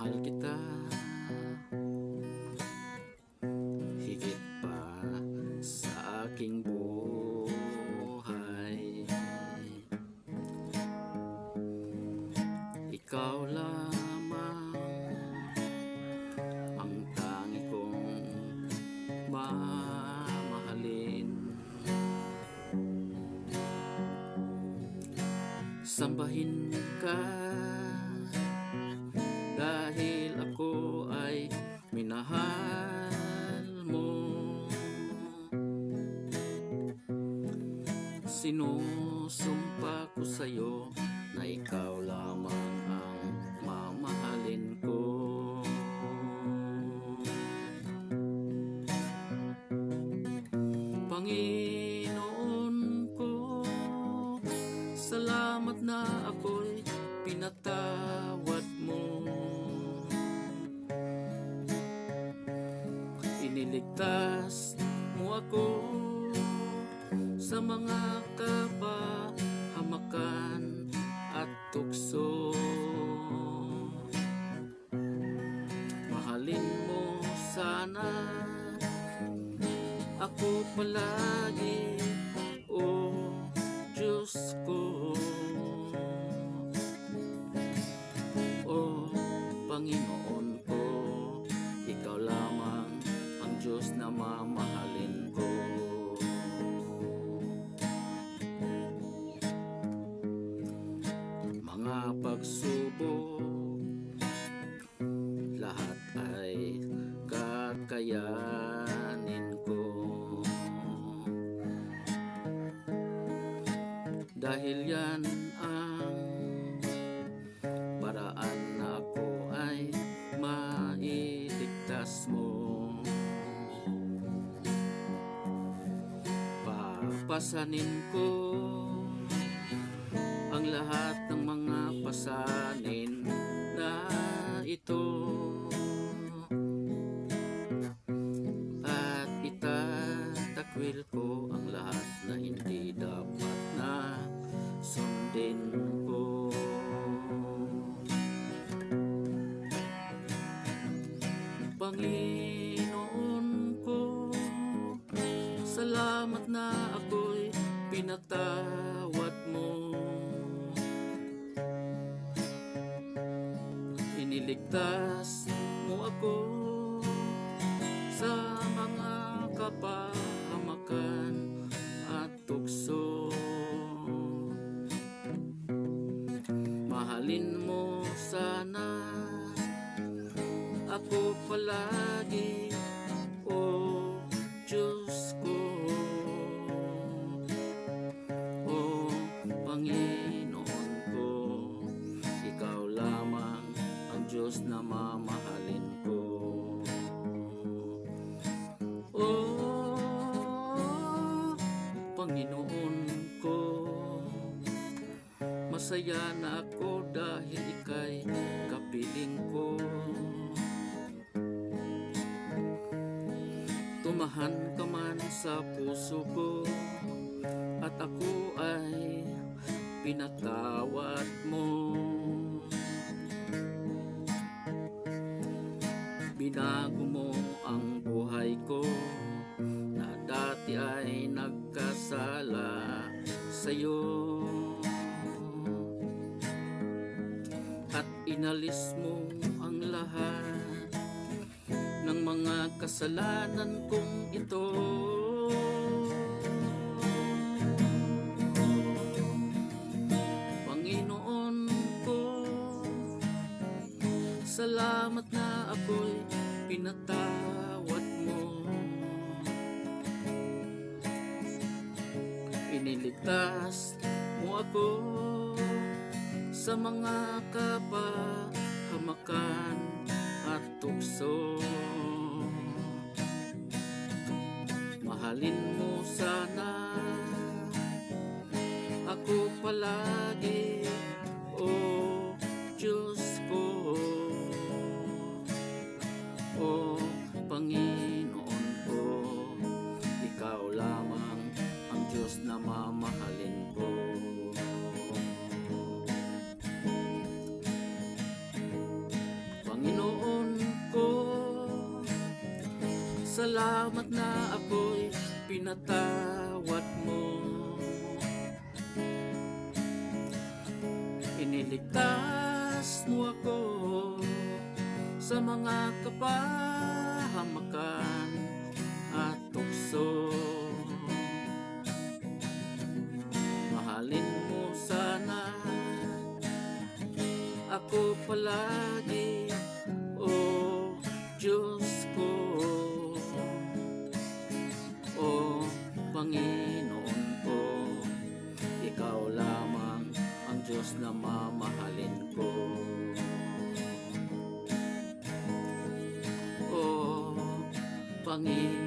Mahal kita higit pa sa aking buhay. Ikaw lamang ang tangi kong mamahalin. Sambahin ka dahil ako ay minahal mo. Sinusumpa ko sa'yo na ikaw lamang ang mamahalin ko. Panginoon ko, salamat na ako'y pinatawad mo. Iniligtas mo ako sa mga kapahamakan at tukso. Mahalin mo sana ako palagi, o Diyos ko. O Panginoon ko, ikaw lamang ang Diyos na mamahalin ko. Mga pagsubok, lahat ay kakayanin ko. Dahil yan ang paraan na ako ay mailigtas mo. Papasanin ko ang lahat ng mga pasanin na ito, at itatakwil ko ang lahat na hindi dapat na sundin ko. Panginoon ko, salamat na ako'y pinatawad mo. Iniligtas mo ako sa mga kapahamakan at tukso. Mahalin mo sana ako palagi, o Diyos ko. O Panginoon ko, ikaw lamang ang Diyos na mamahalin ko. O Panginoon ko, masaya na ako dahil ika'y kapiling ko. Tumahan ka man sa puso ko, at ako ay pinatawad mo. Binago mo ang buhay ko na dati ay nagkasala sa'yo, at inalis mo ang lahat ng mga kasalanan kong ito. Panginoon ko, salamat na ako'y pinatawad mo. Iniligtas mo ako sa mga kapahamakan at tukso. Mahalin mo sana ako palagi, o Diyos ko. O Panginoon ko, ikaw lamang ang Diyos na mamahalin ko. Salamat na ako'y pinatawad mo. Iniligtas mo ako sa mga kapahamakan at tukso. Mahalin mo sana ako palagi, o Diyos ko, o Panginoon ko. Ikaw lamang ang Diyos na mamahalin ko. O Panginoon